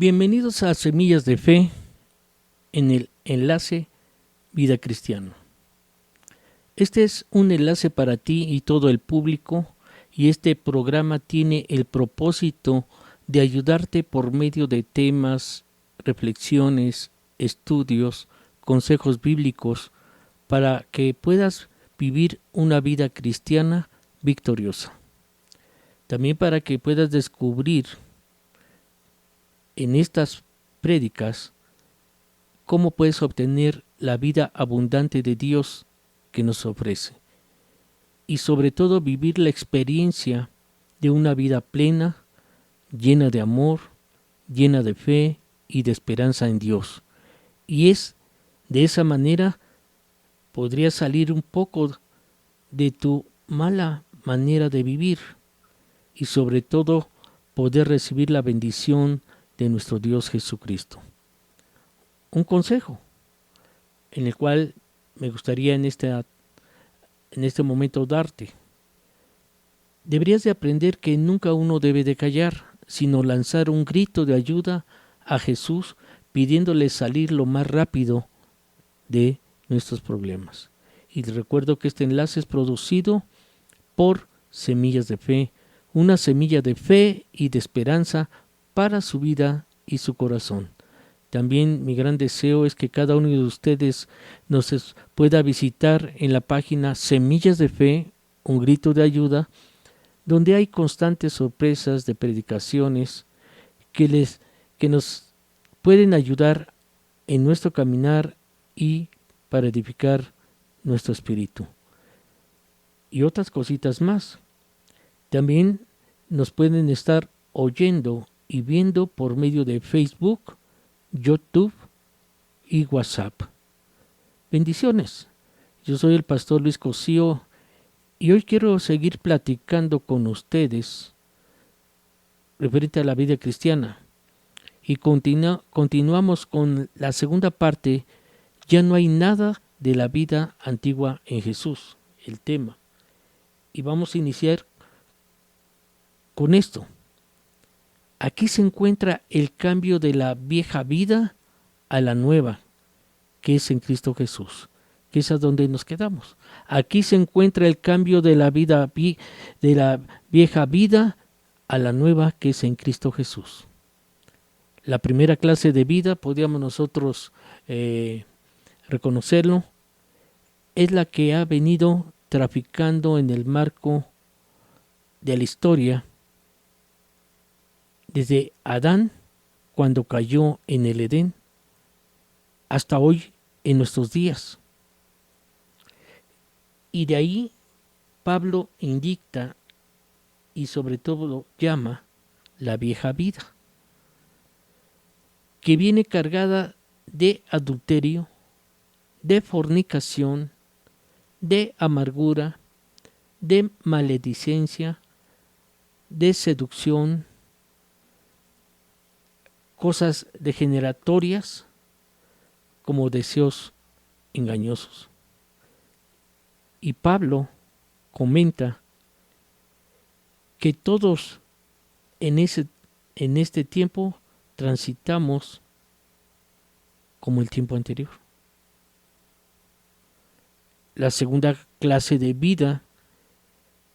Bienvenidos a Semillas de Fe en el enlace Vida Cristiana. Este es un enlace para ti y todo el público, y este programa tiene el propósito de ayudarte por medio de temas, reflexiones, estudios, consejos bíblicos para que puedas vivir una vida cristiana victoriosa. También para que puedas descubrir en estas prédicas cómo puedes obtener la vida abundante de Dios que nos ofrece. Y sobre todo vivir la experiencia de una vida plena, llena de amor, llena de fe y de esperanza en Dios. Y es de esa manera podrías salir un poco de tu mala manera de vivir y sobre todo poder recibir la bendición de nuestro Dios Jesucristo. Un consejo en el cual me gustaría en este momento darte. Deberías de aprender que nunca uno debe de callar, sino lanzar un grito de ayuda a Jesús pidiéndole salir lo más rápido de nuestros problemas. Y recuerdo que este enlace es producido por Semillas de Fe, una semilla de fe y de esperanza para su vida y su corazón. También mi gran deseo es que cada uno de ustedes nos pueda visitar en la página Semillas de Fe, un grito de ayuda, donde hay constantes sorpresas de predicaciones que nos pueden ayudar en nuestro caminar y para edificar nuestro espíritu. Y otras cositas más. También nos pueden estar oyendo y viendo por medio de Facebook, YouTube y WhatsApp. Bendiciones. Yo soy el pastor Luis Cosío y hoy quiero seguir platicando con ustedes referente a la vida cristiana. Y continuamos con la segunda parte. Ya no hay nada de la vida antigua en Jesús, el tema. Y vamos a iniciar con esto. Aquí se encuentra el cambio de la vieja vida a la nueva, que es en Cristo Jesús, que es a donde nos quedamos. Aquí se encuentra el cambio de la vieja vida a la nueva, que es en Cristo Jesús. La primera clase de vida, podríamos nosotros reconocerlo, es la que ha venido traficando en el marco de la historia desde Adán, cuando cayó en el Edén, hasta hoy en nuestros días. Y de ahí Pablo indica y sobre todo llama la vieja vida, que viene cargada de adulterio, de fornicación, de amargura, de maledicencia, de seducción, cosas degeneratorias como deseos engañosos. Y Pablo comenta que todos en este tiempo transitamos como el tiempo anterior. La segunda clase de vida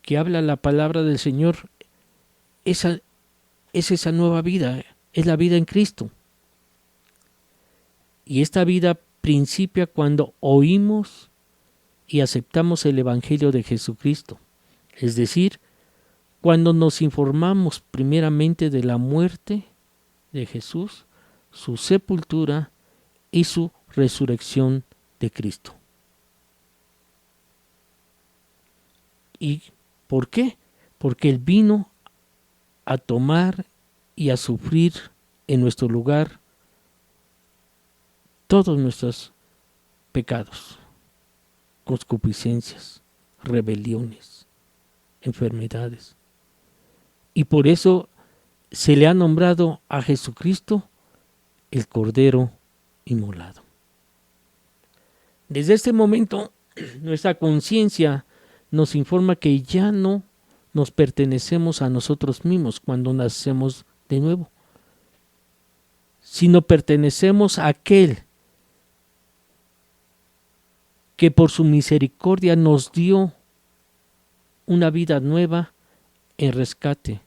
que habla la palabra del Señor es esa nueva vida, es la vida en Cristo. Y esta vida principia cuando oímos y aceptamos el Evangelio de Jesucristo. Es decir, cuando nos informamos primeramente de la muerte de Jesús, su sepultura y su resurrección de Cristo. ¿Y por qué? Porque Él vino a tomar y a sufrir en nuestro lugar todos nuestros pecados, concupiscencias, rebeliones, enfermedades. Y por eso se le ha nombrado a Jesucristo el Cordero inmolado. Desde este momento, nuestra conciencia nos informa que ya no nos pertenecemos a nosotros mismos cuando nacemos de nuevo. sino pertenecemos a aquel que por su misericordia nos dio una vida nueva en rescate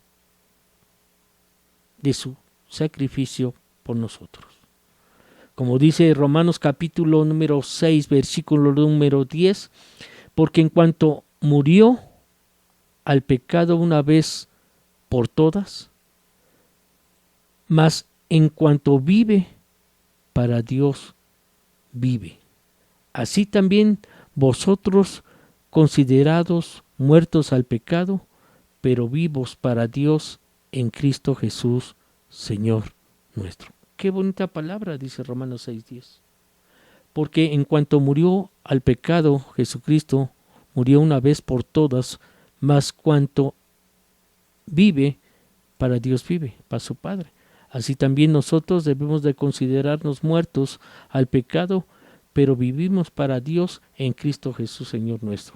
de su sacrificio por nosotros. Como dice Romanos capítulo número 6, versículo número 10, porque en cuanto murió al pecado una vez por todas, mas en cuanto vive, para Dios vive. Así también vosotros, considerados muertos al pecado, pero vivos para Dios en Cristo Jesús, Señor nuestro. Qué bonita palabra, dice Romanos 6:10. Porque en cuanto murió al pecado, Jesucristo murió una vez por todas, mas cuanto vive, para Dios vive, para su Padre. Así también nosotros debemos de considerarnos muertos al pecado, pero vivimos para Dios en Cristo Jesús, Señor nuestro.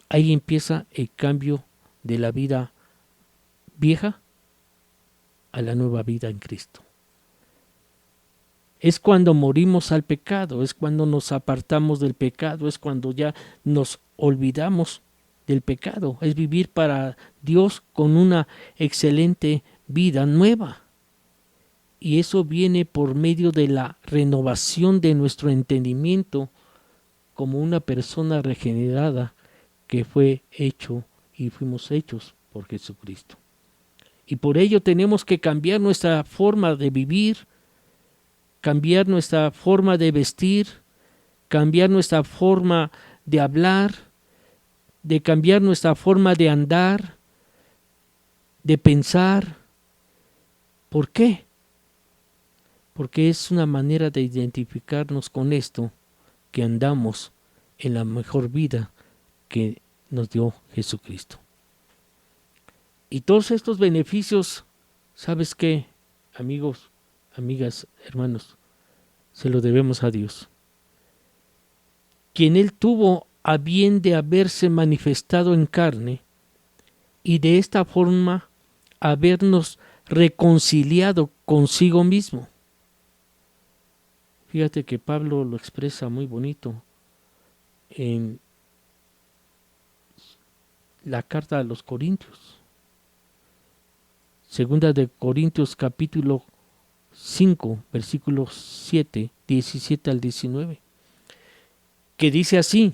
Ahí empieza el cambio de la vida vieja a la nueva vida en Cristo. Es cuando morimos al pecado, es cuando nos apartamos del pecado, es cuando ya nos olvidamos del pecado, es vivir para Dios con una excelente vida nueva. Y eso viene por medio de la renovación de nuestro entendimiento como una persona regenerada que fue hecho y fuimos hechos por Jesucristo. Y por ello tenemos que cambiar nuestra forma de vivir, cambiar nuestra forma de vestir, cambiar nuestra forma de hablar, de cambiar nuestra forma de andar, de pensar. ¿Por qué? Porque es una manera de identificarnos con esto, que andamos en la mejor vida que nos dio Jesucristo. Y todos estos beneficios, ¿sabes qué, amigos, amigas, hermanos? Se lo debemos a Dios, quien Él tuvo a bien de haberse manifestado en carne y de esta forma habernos reconciliado consigo mismo. Fíjate que Pablo lo expresa muy bonito en la carta a los Corintios. Segunda de Corintios capítulo 5, versículos 7, 17 al 19, que dice así: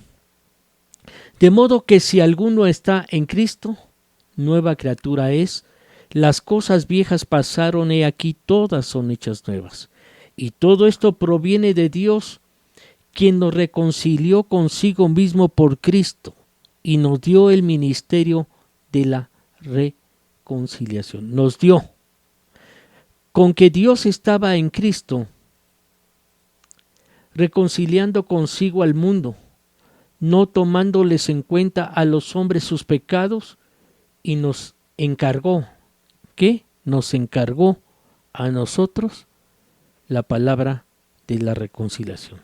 de modo que si alguno está en Cristo, nueva criatura es, las cosas viejas pasaron, he aquí todas son hechas nuevas. Y todo esto proviene de Dios, quien nos reconcilió consigo mismo por Cristo y nos dio el ministerio de la reconciliación. Nos dio. Con que Dios estaba en Cristo, reconciliando consigo al mundo, no tomándoles en cuenta a los hombres sus pecados, y nos encargó, ¿qué? Nos encargó a nosotros la palabra de la reconciliación.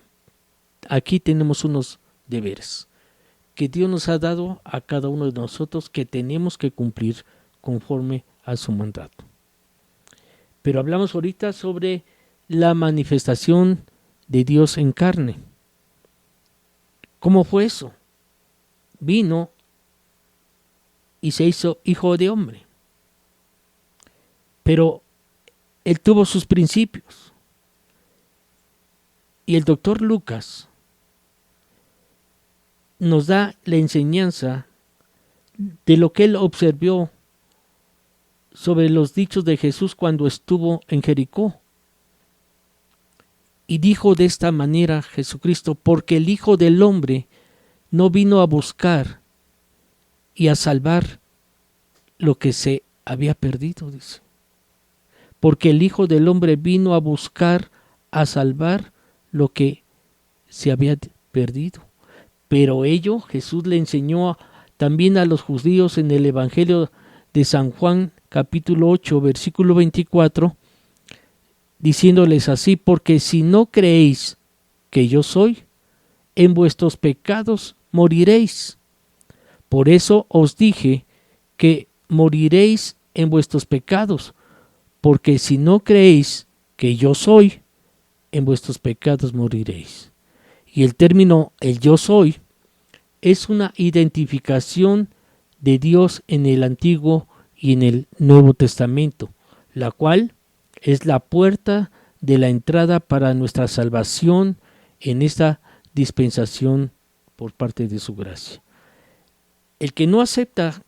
Aquí tenemos unos deberes que Dios nos ha dado a cada uno de nosotros que tenemos que cumplir conforme a su mandato. Pero hablamos ahorita sobre la manifestación de Dios en carne. ¿Cómo fue eso? Vino y se hizo hijo de hombre. Pero Él tuvo sus principios. Y el doctor Lucas nos da la enseñanza de lo que él observó sobre los dichos de Jesús cuando estuvo en Jericó. Y dijo de esta manera Jesucristo: porque el Hijo del Hombre no vino a buscar y a salvar lo que se había perdido, dice. Porque el Hijo del Hombre vino a buscar, a salvar lo que se había perdido. Pero ello Jesús le enseñó también a los judíos en el Evangelio de San Juan, capítulo 8, versículo 24, diciéndoles así: porque si no creéis que yo soy, en vuestros pecados moriréis. Por eso os dije que moriréis en vuestros pecados, porque si no creéis que yo soy, en vuestros pecados moriréis. Y el término el yo soy es una identificación de Dios en el Antiguo y en el Nuevo Testamento, la cual es la puerta de la entrada para nuestra salvación en esta dispensación por parte de su gracia. El que no acepta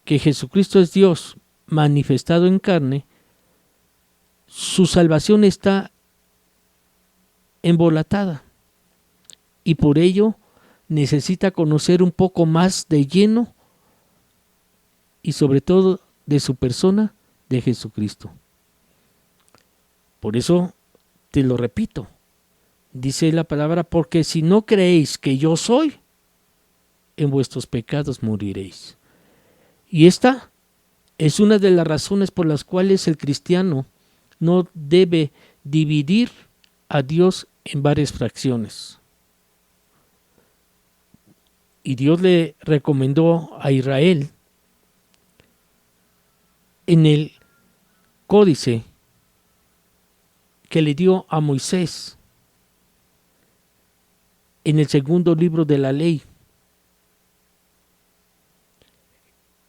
que Jesucristo es Dios manifestado en carne, su salvación está embolatada y por ello necesita conocer un poco más de lleno y sobre todo de su persona, de Jesucristo. Por eso te lo repito, dice la palabra, porque si no creéis que yo soy, en vuestros pecados moriréis. Y esta es una de las razones por las cuales el cristiano no debe dividir a Dios en varias fracciones. Y Dios le recomendó a Israel en el códice que le dio a Moisés en el segundo libro de la ley.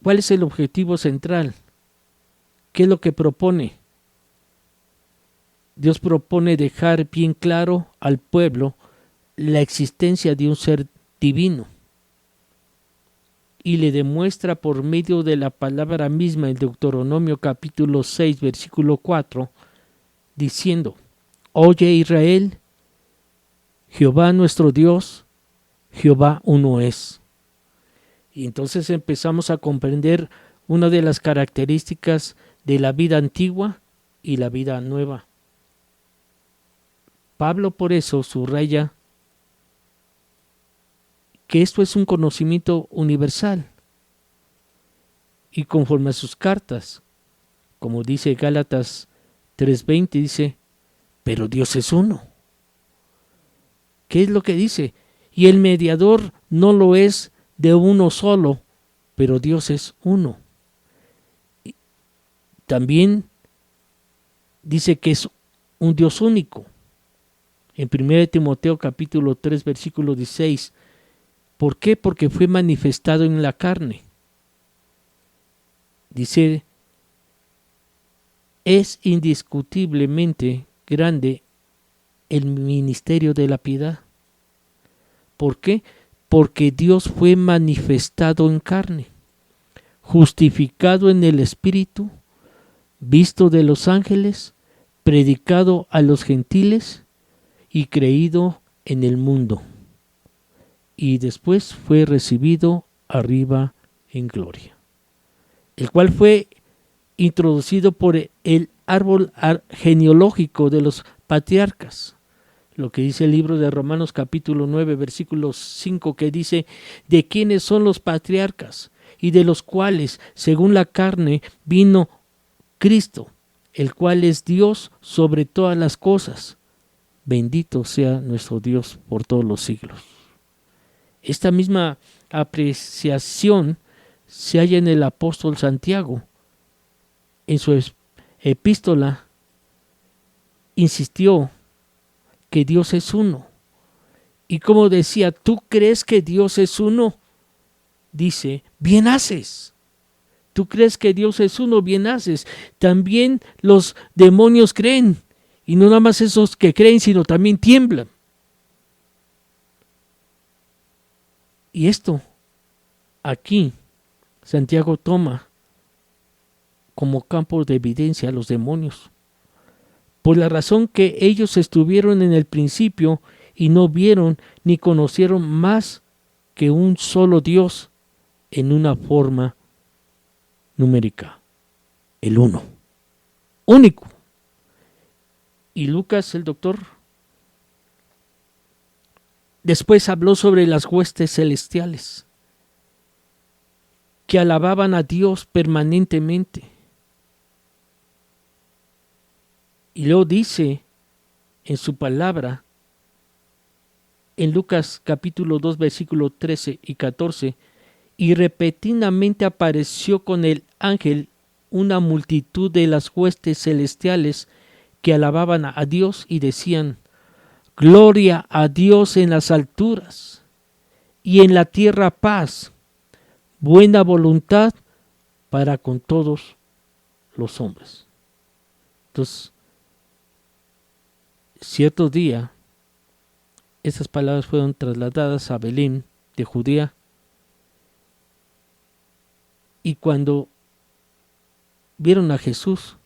¿Cuál es el objetivo central? ¿Qué es lo que propone? Dios propone dejar bien claro al pueblo la existencia de un ser divino y le demuestra por medio de la palabra misma en Deuteronomio capítulo 6 versículo 4 diciendo: Oye Israel, Jehová nuestro Dios, Jehová uno es. Y entonces empezamos a comprender una de las características de la vida antigua y la vida nueva. Pablo por eso subraya que esto es un conocimiento universal. Y conforme a sus cartas, como dice Gálatas 3:20, dice, pero Dios es uno. ¿Qué es lo que dice? Y el mediador no lo es de uno solo, pero Dios es uno. También dice que es un Dios único. En 1 Timoteo capítulo 3 versículo 16. ¿Por qué? Porque fue manifestado en la carne. Dice, es indiscutiblemente grande el ministerio de la piedad. ¿Por qué? Porque Dios fue manifestado en carne, justificado en el Espíritu, visto de los ángeles, predicado a los gentiles y creído en el mundo. Y después fue recibido arriba en gloria, el cual fue introducido por el árbol genealógico de los patriarcas, lo que dice el libro de Romanos capítulo 9 versículo 5, que dice, de quiénes son los patriarcas y de los cuales según la carne vino Cristo, el cual es Dios sobre todas las cosas. Bendito sea nuestro Dios por todos los siglos. Esta misma apreciación se halla en el apóstol Santiago. En su epístola insistió que Dios es uno. Y como decía, ¿tú crees que Dios es uno? Dice, bien haces. ¿Tú crees que Dios es uno? Bien haces. También los demonios creen. Y no nada más esos que creen, sino también tiemblan. Y esto, aquí, Santiago toma como campo de evidencia a los demonios, por la razón que ellos estuvieron en el principio y no vieron ni conocieron más que un solo Dios en una forma numérica, el uno, único. Y Lucas, el doctor, después habló sobre las huestes celestiales que alababan a Dios permanentemente. Y luego dice en su palabra, en Lucas capítulo 2, versículos 13 y 14, y repentinamente apareció con el ángel una multitud de las huestes celestiales que alababan a Dios y decían: gloria a Dios en las alturas y en la tierra paz, buena voluntad para con todos los hombres. Entonces, cierto día, estas palabras fueron trasladadas a Belén de Judea, y cuando vieron a Jesús,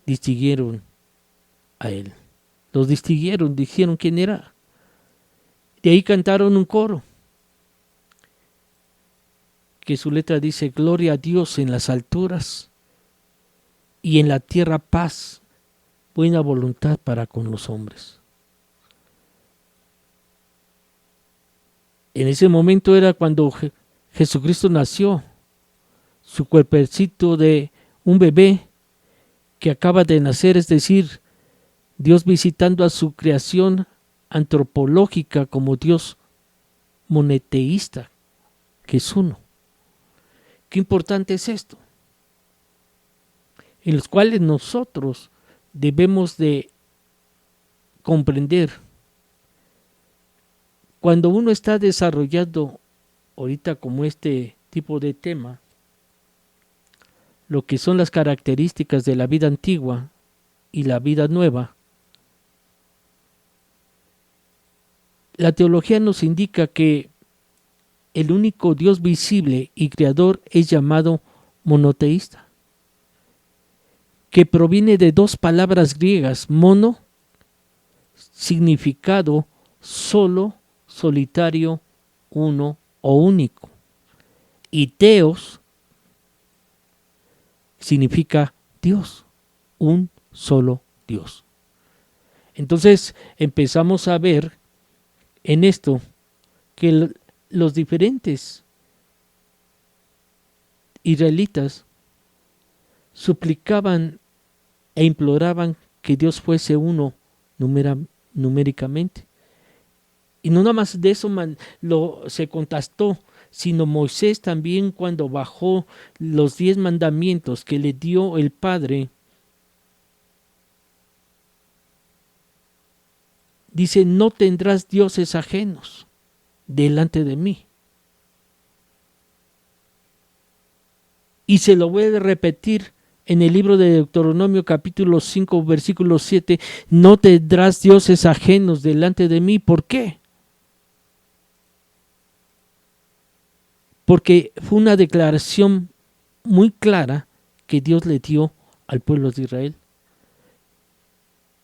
distinguieron a él. Los distinguieron, dijeron quién era. De ahí cantaron un coro, que su letra dice: gloria a Dios en las alturas y en la tierra paz, buena voluntad para con los hombres. En ese momento era cuando Jesucristo nació, su cuerpecito de un bebé que acaba de nacer, es decir, Dios visitando a su creación antropológica como Dios monoteísta, que es uno. Qué importante es esto, en los cuales nosotros debemos de comprender. Cuando uno está desarrollando ahorita como este tipo de tema, lo que son las características de la vida antigua y la vida nueva, la teología nos indica que el único Dios visible y creador es llamado monoteísta, que proviene de dos palabras griegas: mono, significado solo, solitario, uno o único, y teos significa Dios, un solo Dios. Entonces empezamos a ver en esto que los diferentes israelitas suplicaban e imploraban que Dios fuese uno numéricamente. Y no nada más de eso se contestó, sino Moisés también, cuando bajó los 10 mandamientos que le dio el Padre, dice: no tendrás dioses ajenos delante de mí. Y se lo voy a repetir en el libro de Deuteronomio capítulo 5 versículo 7: no tendrás dioses ajenos delante de mí. ¿Por qué? Porque fue una declaración muy clara que Dios le dio al pueblo de Israel.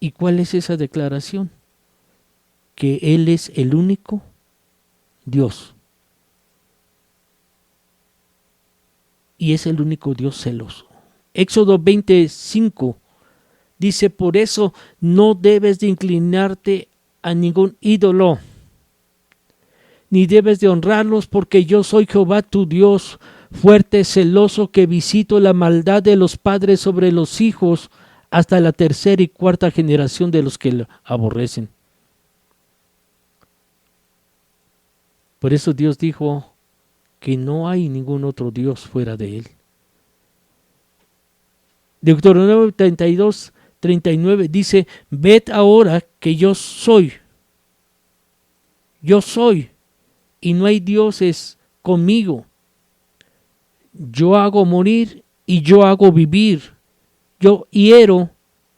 ¿Y cuál es esa declaración? Que Él es el único Dios. Y es el único Dios celoso. Éxodo 25 dice: por eso no debes de inclinarte a ningún ídolo, ni debes de honrarlos, porque yo soy Jehová tu Dios, fuerte, celoso, que visito la maldad de los padres sobre los hijos hasta la tercera y cuarta generación de los que lo aborrecen. Por eso Dios dijo que no hay ningún otro Dios fuera de Él. Deuteronomio 32, 39 dice: ved ahora que yo soy, y no hay dioses conmigo. Yo hago morir y yo hago vivir. Yo hiero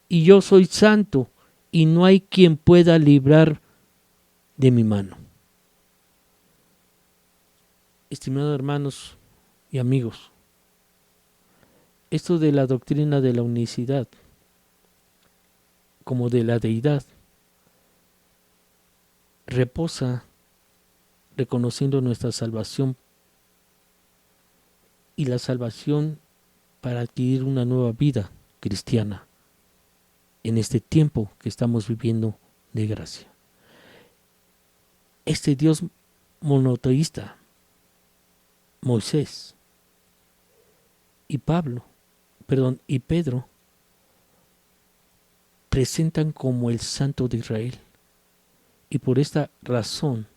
y yo soy santo, y no hay quien pueda librar de mi mano. Estimados hermanos y amigos, esto de la doctrina de la unicidad, como de la deidad, reposa reconociendo nuestra salvación y la salvación para adquirir una nueva vida cristiana en este tiempo que estamos viviendo de gracia. Este Dios monoteísta, Moisés y Pedro presentan como el Santo de Israel, y por esta razón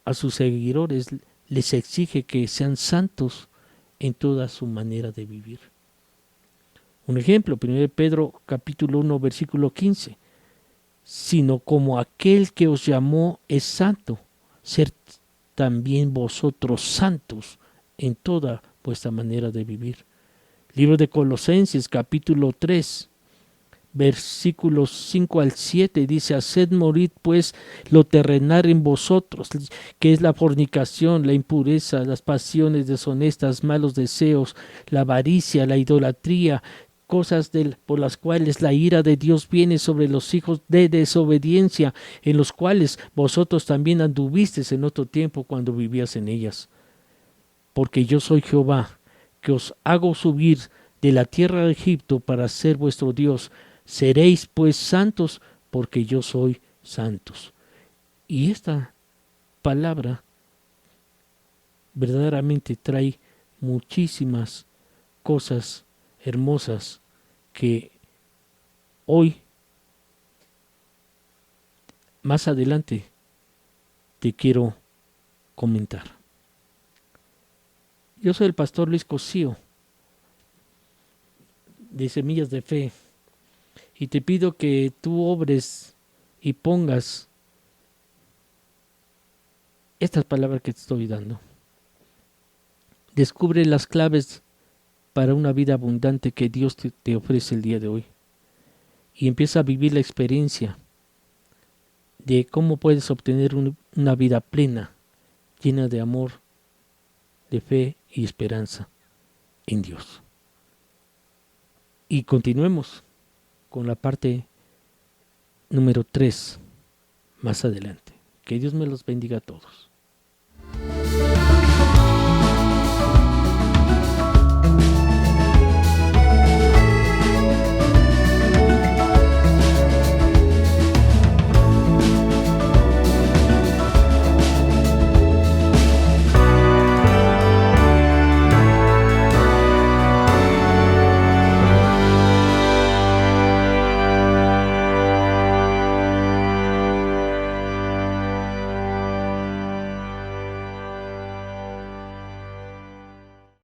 a sus seguidores les exige que sean santos en toda su manera de vivir. Un ejemplo, 1 Pedro capítulo 1, versículo 15. Sino como aquel que os llamó es santo, ser también vosotros santos en toda vuestra manera de vivir. Libro de Colosenses capítulo 3, versículos 5 al 7 dice: haced morir pues lo terrenal en vosotros, que es la fornicación, la impureza, las pasiones deshonestas, malos deseos, la avaricia, la idolatría, cosas por las cuales la ira de Dios viene sobre los hijos de desobediencia, en los cuales vosotros también anduvisteis en otro tiempo cuando vivías en ellas. Porque yo soy Jehová, que os hago subir de la tierra de Egipto para ser vuestro Dios. Seréis pues santos, porque yo soy santos. Y esta palabra verdaderamente trae muchísimas cosas hermosas que hoy, más adelante, te quiero comentar. Yo soy el pastor Luis Cosío, de Semillas de Fe, y te pido que tú obres y pongas estas palabras que te estoy dando. Descubre las claves para una vida abundante que Dios te ofrece el día de hoy. Y empieza a vivir la experiencia de cómo puedes obtener una vida plena, llena de amor, de fe y esperanza en Dios. Y continuemos con la parte número 3 más adelante. Que Dios me los bendiga a todos.